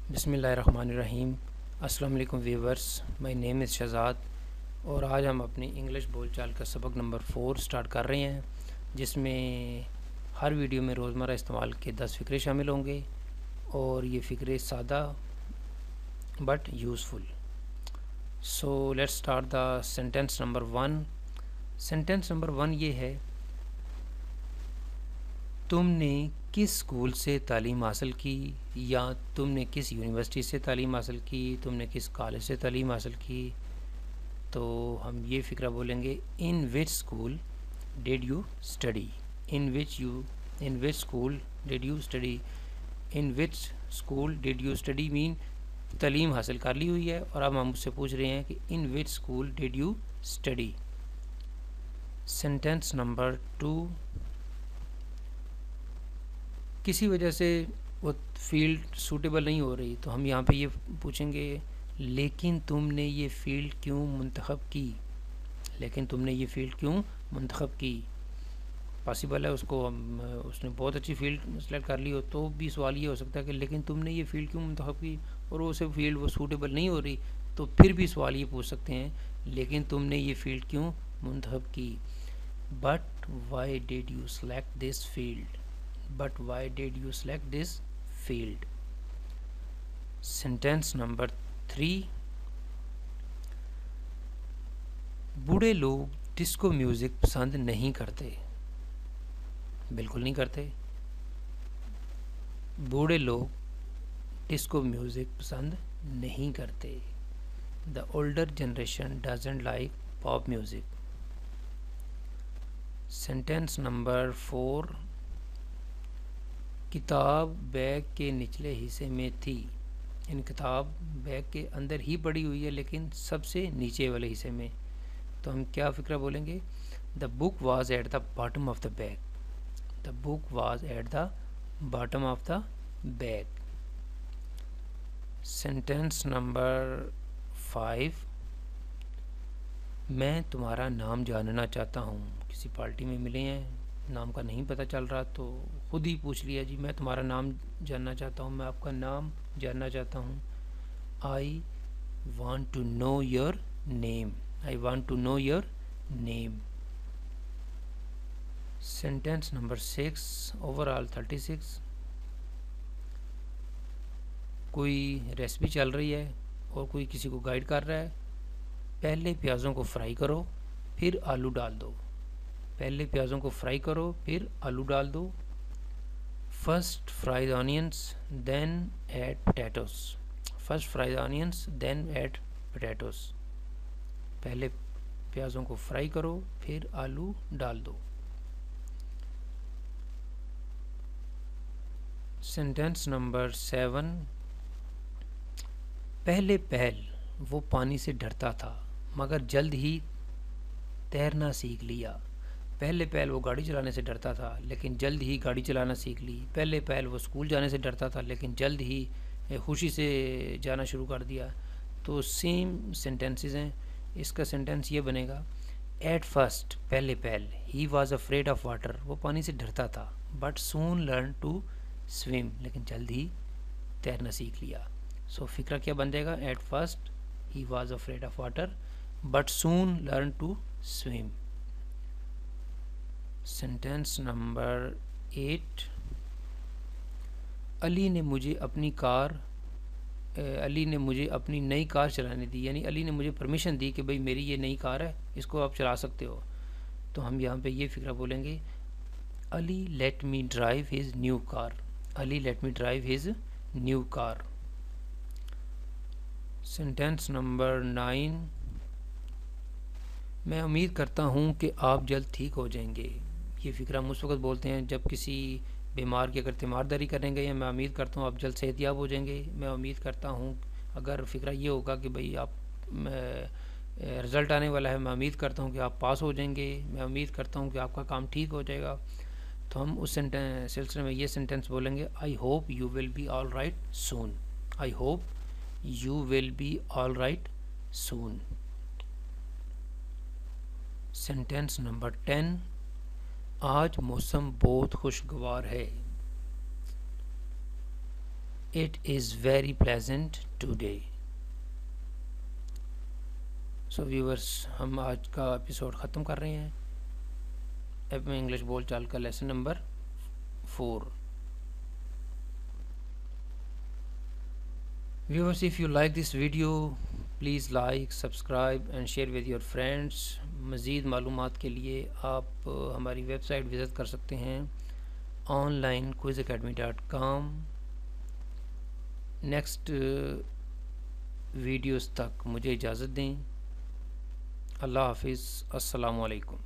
بسم اللہ الرحمن الرحیم۔ السلام علیکم ویورز، مائی نیم از شہزاد اور آج ہم اپنی انگلش بول چال کا سبق نمبر 4 سٹارٹ کر رہے ہیں، جس میں ہر ویڈیو میں روزمرہ استعمال کے 10 فقرے شامل ہوں گے اور یہ فقرے سادہ but useful. So let's start the sentence number 1۔ Sentence number 1 یہ ہے: تم نے کس اسکول سے تعلیم حاصل کی، یا تم نے کس یونیورسٹی سے تعلیم حاصل کی، تم نے کس کالج سے تعلیم حاصل کی۔ تو ہم یہ فقرہ بولیں گے: in which school did you study, in which school did you study, in which school did you study مین تعلیم حاصل کر لی ہوئی ہے، اور اب ہم اس سے پوچھ رہے ہیں کہ in which school did you study. Sentence number 2، کسی وجہ سے وہ فیلڈ سوٹیبل نہیں ہو رہی، تو ہم یہاں پہ یہ پوچھیں گے: لیکن تم نے یہ فیلڈ کیوں منتخب کی، لیکن تم نے یہ فیلڈ کیوں منتخب کی۔ پاسبل ہے اس نے بہت اچھی فیلڈ سلیکٹ کر لی ہو، تو بھی سوال یہ ہو سکتا ہے کہ لیکن تم نے یہ فیلڈ کیوں منتخب کی، اور اسے فیلڈ وہ سوٹیبل نہیں ہو رہی، تو پھر بھی سوال یہ پوچھ سکتے ہیں لیکن تم نے یہ فیلڈ کیوں منتخب کی۔ But why did you select this field, but why did you select this field۔ sentence number 3، بوڑھے لوگ ڈسکو میوزک پسند نہیں کرتے، بالکل نہیں کرتے۔ بوڑھے لوگ ڈسکو میوزک پسند نہیں کرتے۔ the older generation doesn't like pop music۔ sentence number 4، کتاب بیگ کے نچلے حصے میں تھی، کتاب بیگ کے اندر ہی پڑی ہوئی ہے لیکن سب سے نیچے والے حصے میں، تو ہم کیا فقرہ بولیں گے؟ The book was at the bottom of the bag, the book was at the bottom of the bag. Sentence number 5، میں تمہارا نام جاننا چاہتا ہوں۔ کسی پارٹی میں ملے ہیں، نام کا نہیں پتہ چل رہا، تو خود ہی پوچھ لیا جی میں تمہارا نام جاننا چاہتا ہوں، میں آپ کا نام جاننا چاہتا ہوں۔ I want to know your name, I want to know your name. Sentence number 6، overall 36، کوئی ریسپی چل رہی ہے اور کوئی کسی کو گائیڈ کر رہا ہے: پہلے پیازوں کو فرائی کرو پھر آلو ڈال دو، پہلے پیازوں کو فرائی کرو پھر آلو ڈال دو۔ First fry the onions then add potatoes, first fry the onions then add potatoes, پہلے پیازوں کو فرائی کرو پھر آلو ڈال دو۔ سینٹینس نمبر 7، پہلے پہل وہ پانی سے ڈرتا تھا مگر جلد ہی تیرنا سیکھ لیا۔ پہلے پہل وہ گاڑی چلانے سے ڈرتا تھا لیکن جلد ہی گاڑی چلانا سیکھ لی۔ پہلے پہل وہ اسکول جانے سے ڈرتا تھا لیکن جلد ہی خوشی سے جانا شروع کر دیا۔ تو سیم سینٹینسز ہیں۔ اس کا سینٹینس یہ بنے گا: ایٹ فرسٹ پہلے پہل، he was afraid of water, وہ پانی سے ڈرتا تھا، but soon learn to swim, لیکن جلد ہی تیرنا سیکھ لیا۔ سو فقرہ کیا بن جائے گا؟ At first he was afraid of water but soon learn to swim. Sentence number 8، Ali نے مجھے اپنی نئی کار چلانے دی، یعنی علی نے مجھے پرمیشن دی کہ بھئی میری یہ نئی کار ہے، اس کو آپ چلا سکتے ہو۔ تو ہم یہاں پہ یہ فقرہ بولیں گے: Ali let me drive his new car, Ali let me drive his new car. Sentence number 9، میں امید کرتا ہوں کہ آپ جلد ٹھیک ہو جائیں گے۔ یہ فقرہ ہم اس وقت بولتے ہیں جب کسی بیمار کی اگر تیمارداری کریں گے، یا میں امید کرتا ہوں آپ جلد صحت یاب ہو جائیں گے، میں امید کرتا ہوں۔ اگر فقرہ یہ ہوگا کہ بھئی آپ رزلٹ آنے والا ہے، میں امید کرتا ہوں کہ آپ پاس ہو جائیں گے، میں امید کرتا ہوں کہ آپ کا کام ٹھیک ہو جائے گا، تو ہم اس سلسلے میں یہ سینٹینس بولیں گے: I hope you will be all right soon, I hope you will be all right soon. Sentence number 10، آج موسم بہت خوشگوار ہے۔ It is very pleasant today. So viewers, ہم آج کا ایپیسوڈ ختم کر رہے ہیں. اب میں انگلش بول چال کا lesson number 4. Viewers, if you like this video, please like, subscribe and share with your friends. مزید معلومات کے لیے آپ ہماری ویب سائٹ وزٹ کر سکتے ہیں onlinequizacademy.com. نیکسٹ ویڈیوز تک مجھے اجازت دیں. اللہ حافظ. السلام علیکم.